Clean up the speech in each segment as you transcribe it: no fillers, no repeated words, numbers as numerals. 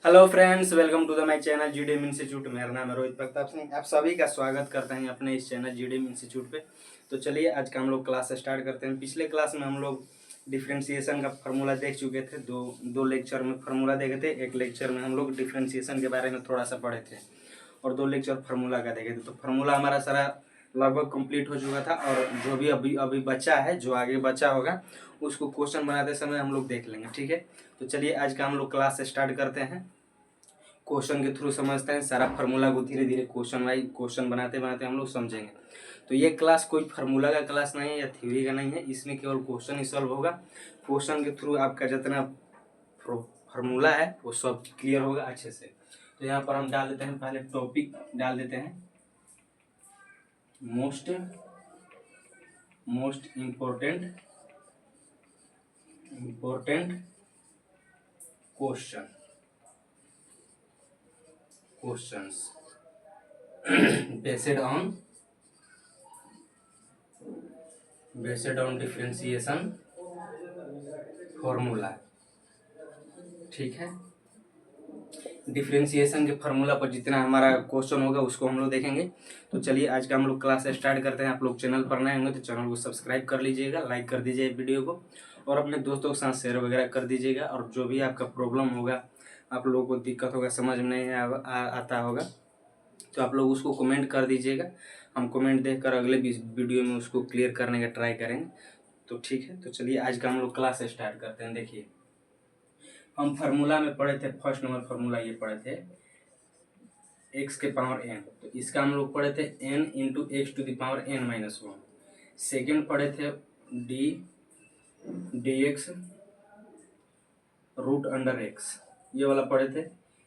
Hello friends, welcome to the my channel GDM institute. मेरा नाम है रोहित प्रताप सिंह। आप सभी का स्वागत करते हैं अपने इस चैनल जीडीएम इंस्टीट्यूट पे। तो चलिए आज का हम लोग क्लास स्टार्ट करते हैं। पिछले क्लास में हम लोग डिफ्रेंशिएशन का फार्मूला देख चुके थे। दो लेक्चर में फार्मूला देखे थे। एक लेक्चर में हम लोग डिफ्रेंशिएशन के बारे में थोड़ा सा पढ़े थे और दो लेक्चर फार्मूला का देखे थे। तो फार्मूला हमारा सारा लगभग कंप्लीट हो चुका था और जो भी अभी बचा है, जो आगे बचा होगा उसको क्वेश्चन बनाते समय हम लोग देख लेंगे। ठीक है, तो चलिए आज का हम लोग क्लास स्टार्ट करते हैं। क्वेश्चन के थ्रू समझते हैं सारा फार्मूला को। धीरे धीरे क्वेश्चन वाइज क्वेश्चन बनाते बनाते हम लोग समझेंगे। तो ये क्लास कोई फार्मूला का क्लास नहीं है या थ्योरी का नहीं है, इसमें केवल क्वेश्चन ही सॉल्व होगा। क्वेश्चन के थ्रू आपका जितना फार्मूला है वो सब क्लियर होगा अच्छे से। तो यहाँ पर हम डाल देते हैं, पहले टॉपिक डाल देते हैं, most important questions based on differentiation formula. ठीक है, डिफरेंशिएशन के फार्मूला पर जितना हमारा क्वेश्चन होगा उसको हम लोग देखेंगे। तो चलिए आज का हम लोग क्लास स्टार्ट करते हैं। आप लोग चैनल पर नए होंगे तो चैनल को सब्सक्राइब कर लीजिएगा, लाइक कर दीजिए वीडियो को और अपने दोस्तों के साथ शेयर वगैरह कर दीजिएगा। और जो भी आपका प्रॉब्लम होगा, आप लोगों को दिक्कत होगा, समझ में नहीं आता होगा, तो आप लोग उसको कमेंट कर दीजिएगा। हम कमेंट देखकर अगले वीडियो में उसको क्लियर करने का ट्राई करेंगे। तो ठीक है, तो चलिए आज का हम लोग क्लास स्टार्ट करते हैं। देखिए, हम फार्मूला में पढ़े थे, फर्स्ट नंबर फार्मूला ये पढ़े थे x के पावर n। तो इसका हम लोग पढ़े थे n into X to the power n minus one. Second पढ़े थे D X root under X, ये वाला पढ़े थे।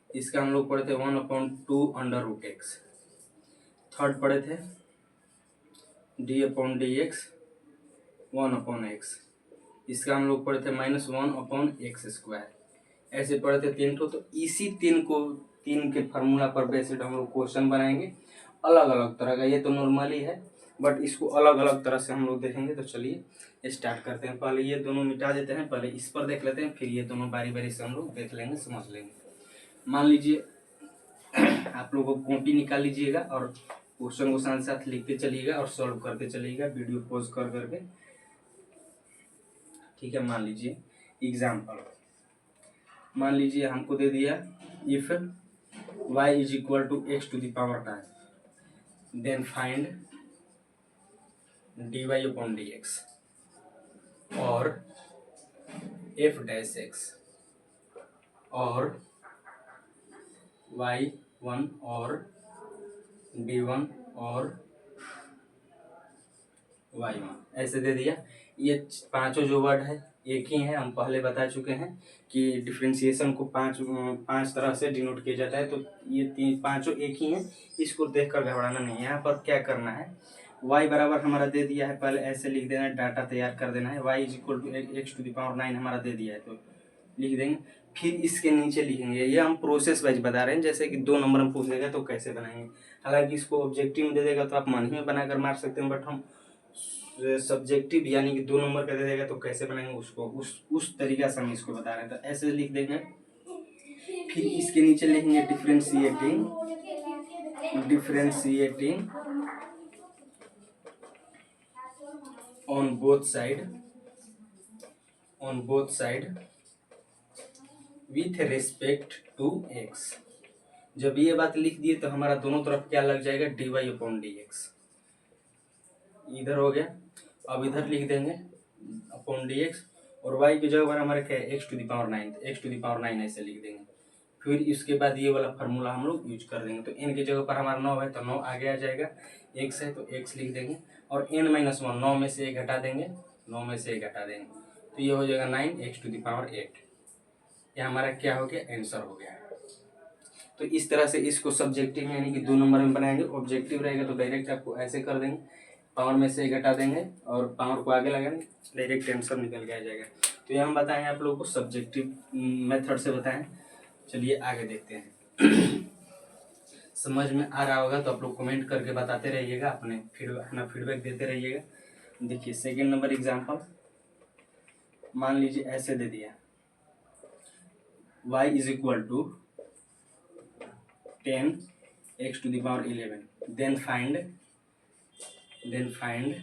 इसका हम लोग पढ़े थे 1/2 अंडर रूट एक्स। थर्ड पढ़े थे डी एक्स 1/x। इसका हम लोग पढ़े थे -1/x²। ऐसे पढ़े थे तीन तो इसी तीन के फार्मूला पर बेस्ड हम लोग क्वेश्चन बनाएंगे अलग अलग तरह का। ये तो नॉर्मली है बट इसको अलग अलग तरह से हम लोग देखेंगे। तो चलिए स्टार्ट करते हैं। पहले ये दोनों मिटा देते हैं, पहले इस पर देख लेते हैं, फिर ये दोनों बारी बारी से हम लोग देख लेंगे, समझ लेंगे। मान लीजिए आप लोगों को कॉपी निकाल लीजिएगा और क्वेश्चन को साथ साथ लिखते चलिएगा और सॉल्व करते चलिएगा वीडियो पॉज कर करके। ठीक है, मान लीजिए एग्जाम्पल, मान लीजिए हमको दे दिया if y is equal to X to the power 9 then find dy/dx और f डैश x और y1 और d1 और y1 ऐसे दे दिया। ये पांचों जो वर्ड है एक ही है, हम पहले बता चुके हैं कि डिफरेंशिएशन को पांच तरह से डिनोट किया जाता है। तो ये पांचों एक ही हैं, इसको देखकर घबराना नहीं है। यहाँ पर क्या करना है, y बराबर हमारा दे दिया है, पहले ऐसे लिख देना है, डाटा तैयार कर देना है। y is equal to X to the power 9 हमारा दे दिया है तो लिख देंगे। फिर इसके नीचे लिखेंगे, ये हम प्रोसेस वाइज बता रहे हैं, जैसे कि 2 नंबर में पूछ देगा तो कैसे बनाएंगे। हालांकि इसको ऑब्जेक्टिव में दे देगा तो आप मन ही में बनाकर मार सकते हैं, बट हम सब्जेक्टिव यानी कि 2 नंबर का दे देगा तो कैसे बनाएंगे उसको उस तरीका से हम इसको बता रहे हैं। तो ऐसे लिख देंगे। फिर इसके नीचे लिखेंगे differentiating on both side with respect to X. जब ये बात लिख दिए तो हमारा दोनों तरफ क्या लग जाएगा, dy/dx। इधर हो गया, अब इधर लिख देंगे अपॉन dx और y की जगह पर हमारे क्या है, x to the power 9, x to the power 9 ऐसे लिख देंगे। फिर इसके बाद ये वाला फार्मूला हम लोग यूज कर देंगे। तो n की जगह पर हमारा 9 है तो 9 आगे आ जाएगा, x है तो x लिख देंगे और n-1 9 में से 1 हटा देंगे, 9 में से 1 हटा देंगे तो ये हो जाएगा 9x टू द पावर 8। ये हमारा क्या हो गया, आंसर हो गया। तो इस तरह से इसको सब्जेक्टिव यानी कि 2 नंबर में बनाएंगे। ऑब्जेक्टिव रहेगा तो डायरेक्ट आपको ऐसे कर देंगे, पावर में से 1 घटा देंगे और पावर को आगे लगाएंगे, डायरेक्ट आंसर निकल के आ जाएगा। तो ये हम बताएं आप लोगों को सब्जेक्टिव मेथड से बताएं। चलिए आगे देखते हैं। समझ में आ रहा होगा तो आप लोग कमेंट करके बताते रहिएगा, अपना फीडबैक देते रहिएगा। देखिए सेकेंड नंबर एग्जाम्पल, मान लीजिए ऐसे दे दिया y is equal to 10x⁻11 then find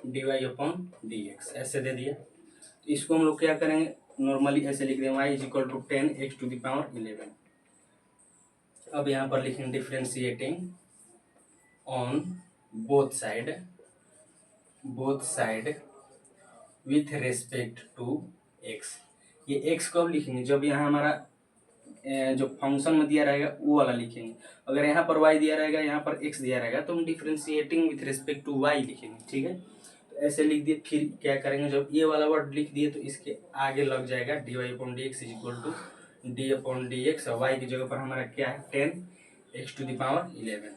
dy/dx ऐसे दे दिया। तो इसको हम लोग क्या करेंगे, नॉर्मली ऐसे लिख देंगे y=10x⁻11। अब यहाँ पर लिखेंगे differentiating on both side with respect to x। ये x कब लिखेंगे, जब यहाँ हमारा जो फंक्शन में दिया रहेगा वो वाला लिखेंगे। अगर यहाँ पर y दिया रहेगा, यहाँ पर x दिया रहेगा, तो हम differentiating with respect to y लिखेंगे, ठीक है। तो ऐसे लिख दिए। फिर क्या करेंगे, जब ये वाला वर्ड लिख दिए तो इसके आगे लग जाएगा dy/dx = d/dx। और y की जगह पर हमारा क्या है 10x⁻11।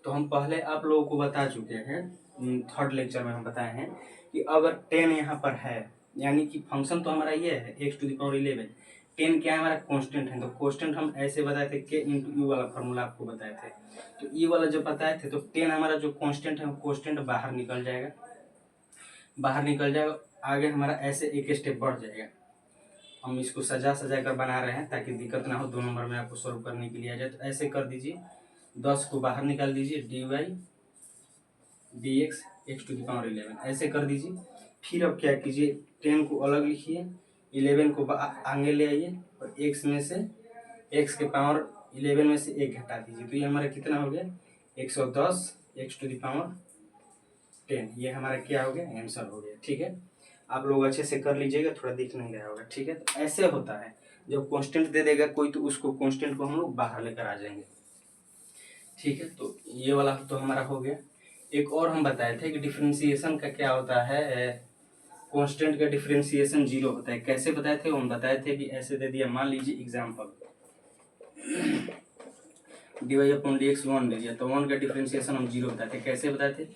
तो हम पहले आप लोगों को बता चुके हैं, थर्ड लेक्चर में हम बताए हैं कि अगर 10 यहाँ पर है, यानी कि फंक्शन तो हमारा ये है x⁻11, 10 क्या है हमारा कांस्टेंट है। तो कांस्टेंट हम ऐसे बताए थे k × u वाला फॉर्मूला आपको बताए थे। तो ये वाला जब बताए थे तो 10 हमारा जो कांस्टेंट है वो कांस्टेंट बाहर निकल जाएगा, आगे हमारा ऐसे एक स्टेप बढ़ जाएगा। हम इसको सजा कर बना रहे हैं ताकि दिक्कत ना हो, 2 नंबर में आपको सॉल्व करने के लिए आ जाए। तो ऐसे कर दीजिए, 10 को बाहर निकाल दीजिए, dy/dx x⁻11 ऐसे कर दीजिए। फिर अब क्या कीजिए, 10 को अलग लिखिए, 11 को आगे ले आइए और x में से x⁻11 में से 1 घटा दीजिए। तो ये हमारा कितना हो गया 110 x⁻10। ये हमारा क्या हो गया, आंसर हो गया, ठीक है। आप लोग अच्छे से कर लीजिएगा, थोड़ा दिख नहीं रहा होगा, ठीक है। तो ऐसे होता है, जब कांस्टेंट दे देगा कोई तो उसको कांस्टेंट को हम लोग बाहर लेकर आ जाएंगे, ठीक है। तो ये वाला तो हमारा हो गया। एक और हम बताए थे कि डिफरेंशिएशन का क्या होता है, कांस्टेंट का डिफरेंशिएशन 0 होता है। कैसे बताए थे, हम बताए थे कि ऐसे दे दिया, मान लीजिए एग्जांपल dy/dx 1 दे दिया, तो 1 का डिफरेंशिएशन हम 0 बताए थे। कैसे बताए थे,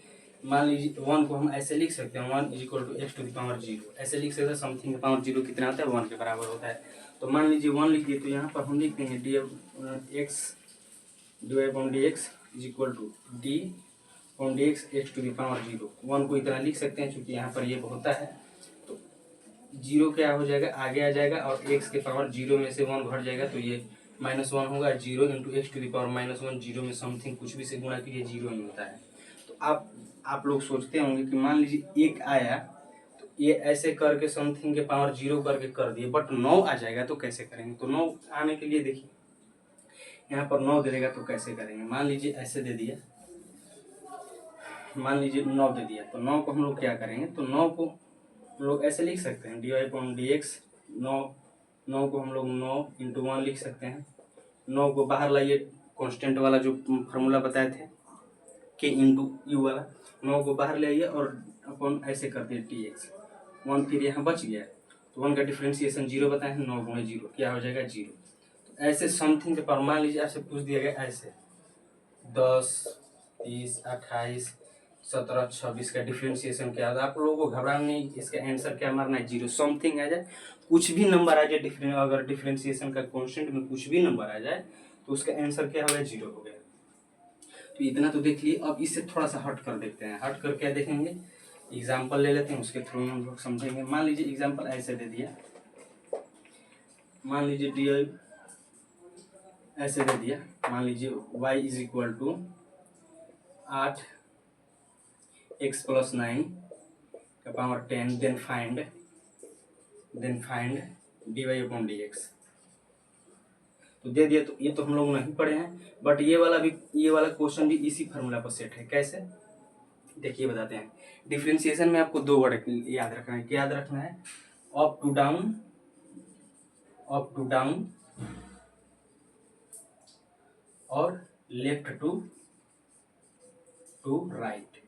मान लीजिए 1 को हम ऐसे लिख सकते हैं, 1 = x⁻0 ऐसे लिख सकते हैं। समथिंग का पावर 0 कितना होता है, 1 के बराबर होता है। तो मान लीजिए 1 लिख दिए, तो यहाँ पर हम लिख देंगे dy/dx x⁻0। 1 को इतना लिख सकते हैं, चूंकि यहाँ पर ये होता है। तो 0 क्या हो जाएगा, आगे आ जाएगा, और x के पावर 0 में से 1 घट जाएगा, तो ये -1 होगा। 0 × x⁻−1, 0 में समथिंग कुछ भी से गुणा कीजिए 0 ही होता है। तो आप लोग सोचते होंगे कि मान लीजिए 1 आया, तो ये ऐसे करके समथिंग के पावर 0 करके कर दिए, बट 9 आ जाएगा तो कैसे करेंगे। तो 9 आने के लिए देखिए, यहाँ पर 9 दे देगा तो कैसे करेंगे। मान लीजिए ऐसे दे दिया, मान लीजिए 9 दे दिया, तो 9 को हम लोग क्या करेंगे, तो 9 को हम लोग ऐसे लिख सकते हैं dy/dx 9 को हम लोग 9 × 1 लिख सकते हैं। 9 को बाहर लाइए, कांस्टेंट वाला जो फार्मूला बताए थे k × u वाला, 9 को बाहर ले आइए और अपन ऐसे कर दिए dx 1, फिर यहाँ बच गया। तो 1 का डिफरेंशिएशन 0 बताए हैं, 9 × 0 क्या हो जाएगा 0। तो ऐसे समथिंग के पावर, मान लीजिए आपसे पूछ दिया गया ऐसे 10 30 28 17 26 का डिफरेंशिएशन क्या होगा। आप लोगों को घबराना नहीं, इसका आंसर क्या मारना है 0। समथिंग आ जाए, कुछ भी नंबर आ जाए, अगर डिफरेंशिएशन का कांस्टेंट में कुछ भी नंबर आ जाए तो उसका आंसर क्या होगा 0 हो गया। तो इतना तो देख लिए। अब इससे थोड़ा सा हट कर देखते हैं, हट कर क्या देखेंगे, एग्जाम्पल ले लेते हैं, उसके थ्रू हम लोग समझेंगे। मान लीजिए एग्जाम्पल ऐसे दे दिया, मान लीजिए डी ऐसे दे दिया, मान लीजिए y = 8x+9 का पावर 10 देन फाइंड dy/dx। तो दे दिया। तो ये तो हम लोग नहीं पढ़े हैं, बट ये वाला क्वेश्चन भी इसी फार्मूला पर सेट है। कैसे देखिए बताते हैं। डिफरेंशिएशन में आपको 2 वर्ड याद रखना है। क्या याद रखना है, अप टू डाउन और लेफ्ट टू राइट।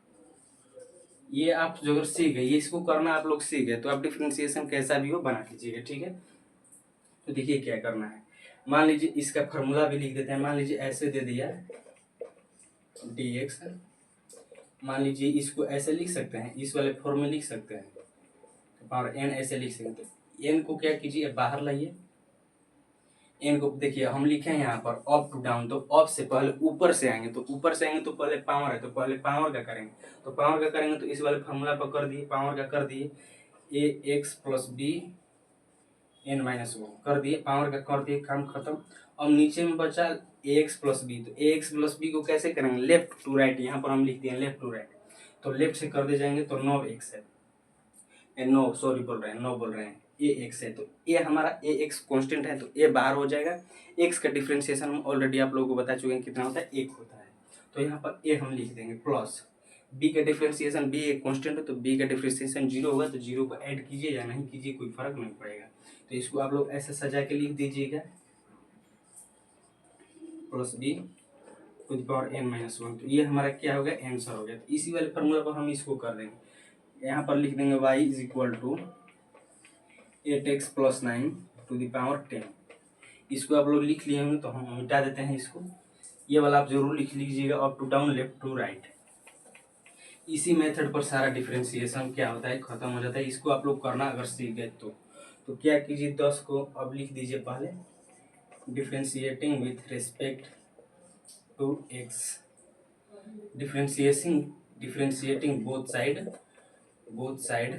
ये आप जो अगर सीख गए, ये इसको करना आप लोग सीख गए, तो आप डिफरेंशिएशन कैसा भी हो बना कीजिएगा, ठीक है। तो देखिए क्या करना है, मान लीजिए इसका फार्मूला भी लिख देते हैं। मान लीजिए ऐसे दे दिया dx, मान लीजिए इसको ऐसे लिख सकते हैं, इस वाले फॉर्म में लिख सकते हैं, पावर n ऐसे लिख सकते हैं। n को क्या कीजिए, बाहर लाइए। n को देखिए हम लिखे हैं यहाँ पर अप टू डाउन, तो अप से पहले ऊपर से आएंगे, तो ऊपर से आएंगे तो पहले पावर है, तो पहले पावर का करेंगे। तो पावर का करेंगे तो इस वाले फार्मूला पर कर दिए, पावर का कर दिए ax + b n - 1 कर दिए, पावर का कर दिए, काम खत्म। अब नीचे में बचा ए एक्स प्लस बी, तो ए एक्स प्लस बी को कैसे करेंगे, लेफ्ट टू राइट, यहाँ पर हम लिखते हैं लेफ्ट टू राइट, तो लेफ्ट से कर दे जाएंगे तो 9x है, नो सॉरी बोल रहे हैं, नो बोल रहे हैं, ए एक्स है, तो ए हमारा ए एक्स कॉन्स्टेंट है, तो ए बाहर हो जाएगा। एक्स का डिफ्रेंसिएशन हम ऑलरेडी आप लोगों को बता चुके हैं कितना होता है, एक होता है, तो यहाँ पर ए हम लिख देंगे प्लस बी का डिफ्रेंसिएशन, बी एक कॉन्स्टेंट है तो बी का डिफ्रेंसिएशन 0 होगा, तो 0 को ऐड कीजिए या नहीं कीजिए कोई फर्क नहीं पड़ेगा, तो इसको आप लोग ऐसे सजा के लिख दीजिएगा plus b to the power n minus 1, तो ये हमारा क्या हो गया, आंसर हो गया। तो इसी वाले फॉर्मूला पर हम इसको कर देंगे, यहाँ पर लिख देंगे y is equal to 8x plus 9 to the power 10, इसको आप लोग लिख लिए होंगे तो हम मिटा देते हैं इसको, ये वाला आप जरूर लिख लीजिएगा, up to down left to right. इसी मेथड पर सारा डिफरेंशिएशन क्या होता है खत्म हो जाता है, इसको आप लोग करना अगर सीख गए तो क्या कीजिए 10 को अब लिख दीजिए पहले, differentiating with respect to x, differentiating both side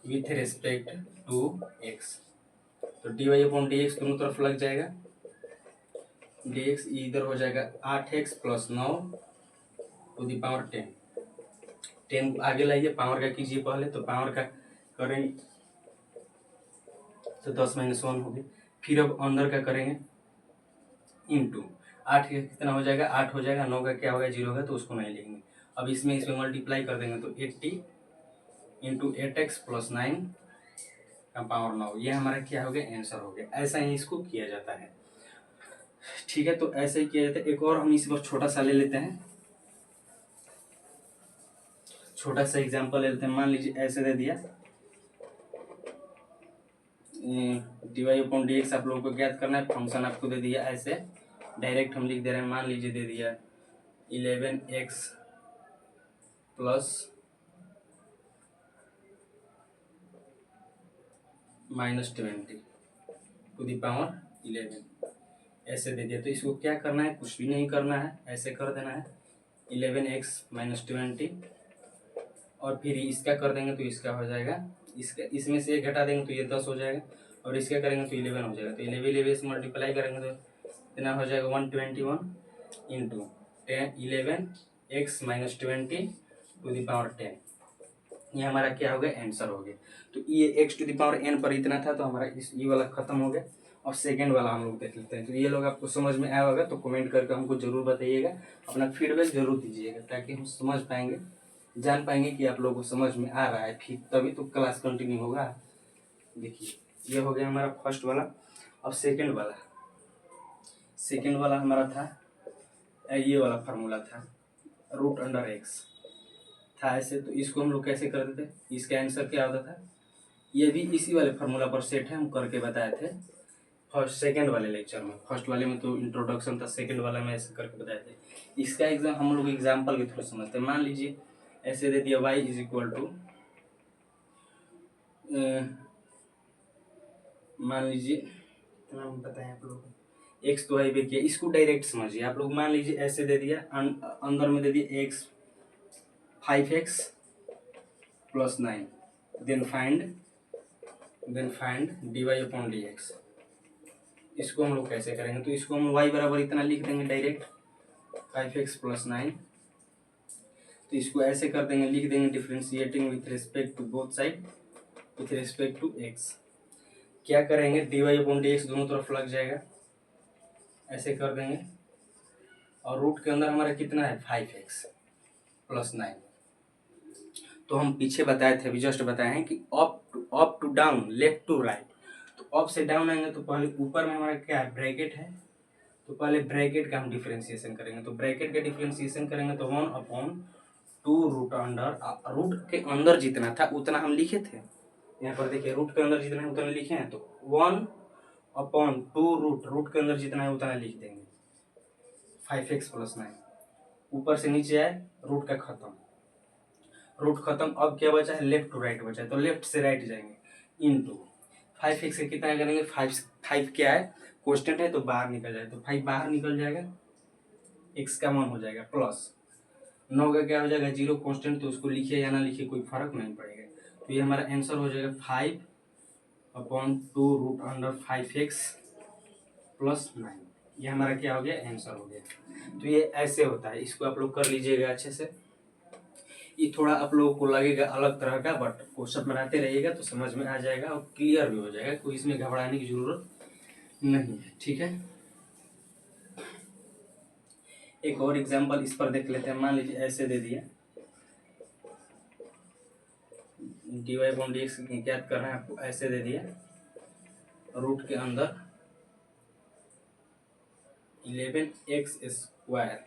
with respect to x, तो dy अपॉन डी एक्स दोनों तरफ लग जाएगा, डी एक्स इधर हो जाएगा 8x plus 9 to the power 10 आगे लाइए, पावर का कीजिए पहले, तो पावर का करेंगे तो 10 माइनस 1 हो गया, फिर अब अंदर का करेंगे इंटू 8 का कितना हो जाएगा, 8 हो जाएगा, 9 का क्या होगा 0 होगा, तो उसको नहीं लेंगे, अब इसमें मल्टीप्लाई कर देंगे तो 80 इंटू 8x प्लस 9 का पावर 9, ये हमारा क्या हो गया, आंसर हो गया। ऐसा ही इसको किया जाता है, ठीक है, तो ऐसे ही किया जाता है। एक और हम इस बार छोटा सा ले लेते हैं, छोटा सा एग्जांपल ले लेते हैं, मान लीजिए ऐसे दे दिया dy अपॉन डी एक्स आप लोगों को ज्ञात करना है, फंक्शन आपको दे दिया ऐसे डायरेक्ट हम लिख दे रहे हैं, मान लीजिए दे दिया 11x plus -20 to the power 11 ऐसे दे दिया, तो इसको क्या करना है, कुछ भी नहीं करना है, ऐसे कर देना है 11x माइनस 20 और फिर इसका कर देंगे तो इसका हो जाएगा, इसका इसमें से एक घटा देंगे तो ये 10 हो जाएगा, और इसका करेंगे तो 11 हो जाएगा, तो 11 से मल्टीप्लाई करेंगे तो इतना हो जाएगा 121 into 11x minus 20 to the power 10, ये हमारा क्या हो गया, आंसर हो गया। तो ये x to the power n पर इतना था, तो हमारा इस ये वाला खत्म हो गया। और सेकेंड वाला हम लोग देख लेते हैं, तो ये लोग आपको समझ में आया होगा तो कमेंट करके हमको जरूर बताइएगा, अपना फीडबैक जरूर दीजिएगा, ताकि हम समझ पाएंगे, जान पाएंगे कि आप लोगों को समझ में आ रहा है, फिर तभी तो क्लास कंटिन्यू होगा। देखिए ये हो गया हमारा फर्स्ट वाला। अब सेकेंड वाला हमारा था ये वाला फार्मूला था, रूट अंडर एक्स था ऐसे, तो इसको हम लोग कैसे करते थे, इसका आंसर क्या होता था, ये भी इसी वाले फार्मूला पर सेट है, हम करके बताए थे सेकेंड वाले लेक्चर में। फर्स्ट वाले में तो इंट्रोडक्शन था, सेकेंड वाले में ऐसे करके बताए थे। इसका एग्जाम हम लोग एग्जाम्पल के थ्रू समझते हैं। मान लीजिए ऐसे दे दिया y इज इक्वल टू, मान लीजिए इतना बताएं आप लोग, एक्स तो है किया, इसको डायरेक्ट समझिए आप लोग। मान लीजिए ऐसे दे दिया, अंदर में दे दिया x 5x plus 9, then find dy upon d x. इसको हम लोग कैसे करेंगे, तो इसको हम y बराबर इतना लिख देंगे डायरेक्ट 5x प्लस 9, तो इसको ऐसे कर देंगे, लिख देंगे differentiating with respect to both side with respect to x। क्या करेंगे, dy अपॉन डी एक्स दोनों तरफ लग जाएगा, ऐसे कर देंगे, और रूट के अंदर हमारा कितना है 5x प्लस 9। तो हम पीछे बताए थे, अभी जस्ट बताए हैं कि up to down left to right, तो अप से डाउन आएंगे तो पहले ऊपर में हमारा क्या है, ब्रैकेट है, तो पहले ब्रैकेट का हम डिफरेंशिएशन करेंगे, तो ब्रैकेट का डिफरेंशिएशन करेंगे तो 1/2 रूट अंडर, रूट के अंदर जितना था उतना हम लिखे थे, यहाँ पर देखिए रूट के अंदर जितना है उतना लिखे हैं, तो 1/2 रूट के अंदर जितना है उतना लिख देंगे 5x प्लस 9, ऊपर से नीचे आए रूट का खत्म, रूट खत्म, अब क्या बचा है, लेफ्ट टू राइट बचा है, तो लेफ्ट से राइट जाएंगे इंटू 5x से कितना करेंगे, 5 क्या है कोस्टेंट है तो बाहर निकल जाएगा, तो 5 बाहर निकल जाएगा, x का 1 हो जाएगा, प्लस 9 का क्या हो जाएगा 0 कांस्टेंट, तो उसको लिखिए या ना लिखिए कोई फर्क नहीं पड़ेगा, तो ये हमारा आंसर हो जाएगा 5/2 रूट अंडर 5x प्लस 9। ये हमारा क्या हो गया, आंसर हो गया। तो ये ऐसे होता है, इसको आप लोग कर लीजिएगा अच्छे से। ये थोड़ा आप लोगों को लगेगा अलग तरह का, बट क्वेश्चन बनाते रहिएगा तो समझ में आ जाएगा और क्लियर भी हो जाएगा, कोई इसमें घबराने की जरूरत नहीं है, ठीक है। एक और एग्जांपल इस पर देख लेते हैं। मान लीजिए ऐसे दे दिया, dy अपॉन dx ज्ञात करना है आपको, ऐसे दे दिया, रूट के अंदर 11x स्क्वायर,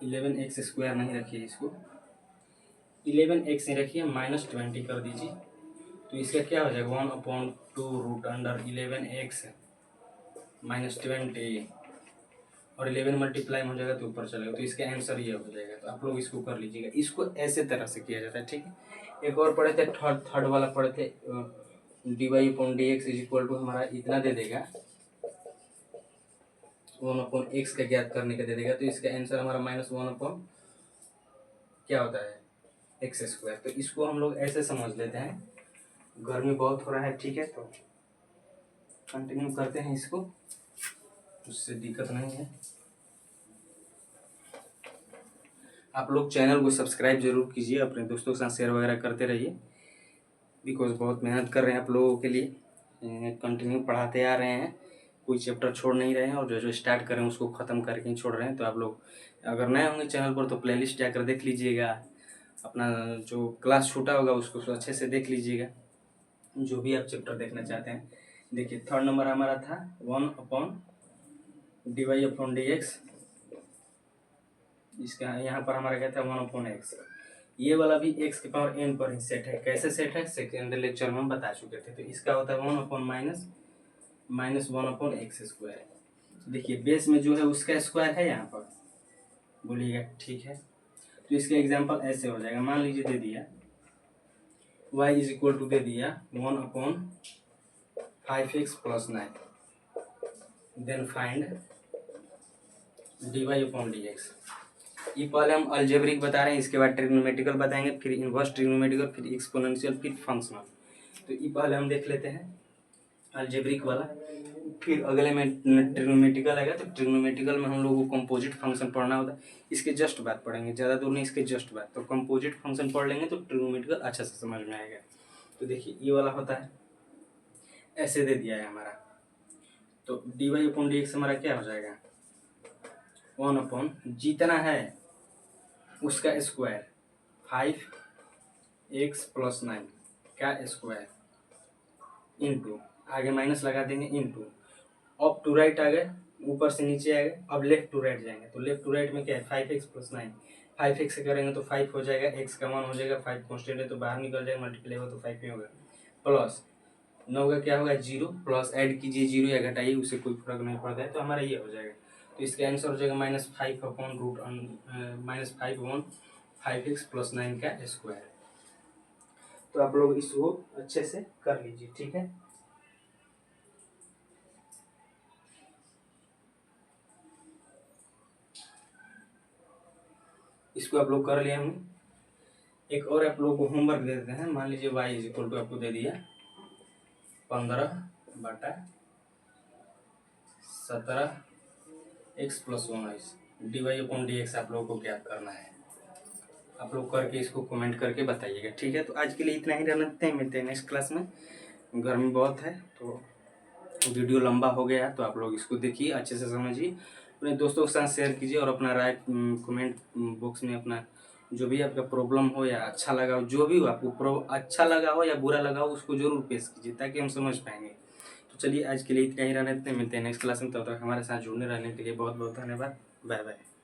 11x स्क्वायर नहीं रखिए इसको, 11x नहीं रखिए, -20 कर दीजिए। तो इसका क्या हो जाएगा, 1/2 रूट अंडर 11x -20, और 11 मल्टीप्लाई हो जाएगा तो ऊपर चलेगा, तो इसका आंसर ये हो जाएगा। तो आप लोग इसको कर लीजिएगा, इसको ऐसे तरह से किया जाता है, ठीक है। एक और पढ़े थे, थर्ड वाला पढ़े थे, dy upon dx is equal to हमारा इतना दे देगा, 1/x का ज्ञात करने का दे देगा। तो इसका आंसर हमारा -1 क्या होता है, x स्क्वायर। तो इसको हम लोग ऐसे समझ लेते हैं, गर्मी बहुत हो रहा है, ठीक है, तो कंटिन्यू करते हैं इसको, उससे दिक्कत नहीं है। आप लोग चैनल को सब्सक्राइब जरूर कीजिए, अपने दोस्तों के साथ शेयर वगैरह करते रहिए, बिकॉज बहुत मेहनत कर रहे हैं आप लोगों के लिए, कंटिन्यू पढ़ाते आ रहे हैं, कोई चैप्टर छोड़ नहीं रहे हैं, और जो जो स्टार्ट कर रहे हैं उसको ख़त्म करके ही छोड़ रहे हैं। तो आप लोग अगर नए होंगे चैनल पर तो प्लेलिस्ट जाकर देख लीजिएगा, अपना जो क्लास छूटा होगा उसको अच्छे से देख लीजिएगा, जो भी आप चैप्टर देखना चाहते हैं। देखिए थर्ड नंबर हमारा था 1/dy अपॉन dx, इसका यहाँ पर हमारा क्या था 1/x। ये वाला भी x के पावर n पर ही सेट है। कैसे सेट है, सेकेंड लेक्चर में हम बता चुके थे। तो इसका होता है 1/-1/x स्क्वायर। देखिए बेस में जो है उसका स्क्वायर है यहाँ पर, बोलिएगा ठीक है। तो इसका एग्जांपल ऐसे हो जाएगा, मान लीजिए दे दिया y इज इक्वल टू दे दिया 1/5x + 9, then find dy upon dx। ये पहले हम अलजेब्रिक बता रहे हैं, इसके बाद ट्रिग्नोमेट्रिकल बताएंगे, फिर इनवर्स ट्रिग्नोमेट्रिकल, फिर एक्सपोनेंशियल, फिर फंक्शनल। तो ये पहले हम देख लेते हैं अलजेब्रिक वाला, फिर अगले में ट्रिग्नोमेट्रिकल आएगा। तो ट्रिग्नोमेट्रिकल में हम लोगों को कंपोजिट फंक्शन पढ़ना होता है, इसके जस्ट बाद पढ़ेंगे, ज़्यादा दूर नहीं, इसके जस्ट बाद। तो कंपोजिट फंक्शन पढ़ लेंगे तो ट्रिग्नोमेट्रिकल अच्छा से समझ में आएगा। तो देखिए ये वाला होता है, ऐसे दे दिया है हमारा, तो dy अपॉन dx हमारा क्या हो जाएगा, 1 जितना है उसका स्क्वायर 5x + 9 का स्क्वायर इंटू, आगे माइनस लगा देंगे, इंटू अप टू राइट आ गए, ऊपर से नीचे आ गए, अब लेफ्ट टू राइट जाएंगे। तो लेफ्ट टू राइट में क्या है 5x + 9, 5x से करेंगे तो 5 हो जाएगा, x का 1 हो जाएगा, 5 कॉन्स्टेंट है तो बाहर निकल जाएगा, मल्टीप्लाई होगा तो 5 में होगा, प्लस 9 का क्या होगा 0, प्लस ऐड कीजिए 0 या घटाइए, उससे कोई फर्क नहीं पड़ता है। तो हमारा ये हो जाएगा, तो इसका आंसर हो जाएगा -5/5x + 9 का स्क्वायर। तो आप लोग इसको अच्छे से कर लीजिए, ठीक है। इसको आप लोग कर लिया हमने। एक और आप लोग को होमवर्क दे देते हैं। मान लीजिए y इज इक्वल टू आपको दे दिया 15/17x + 19, dy अपॉन dx आप लोगों को ज्ञात करना है। आप लोग करके इसको कमेंट करके बताइएगा, ठीक है। तो आज के लिए इतना ही रहना है, मिलते हैं नेक्स्ट क्लास में। गर्मी बहुत है तो वीडियो लंबा हो गया, तो आप लोग इसको देखिए, अच्छे से समझिए, अपने दोस्तों के साथ शेयर कीजिए, और अपना राय कमेंट बॉक्स में अपना जो भी आपका प्रॉब्लम हो या अच्छा लगा हो, जो भी हो आपको अच्छा लगा हो या बुरा लगा हो, उसको जरूर पेश कीजिए ताकि हम समझ पाएंगे। तो चलिए आज के लिए इतना ही रहने देते हैं, मिलते हैं नेक्स्ट क्लास में। तब तक हमारे साथ जुड़ने रहने के लिए बहुत बहुत धन्यवाद। Bye bye.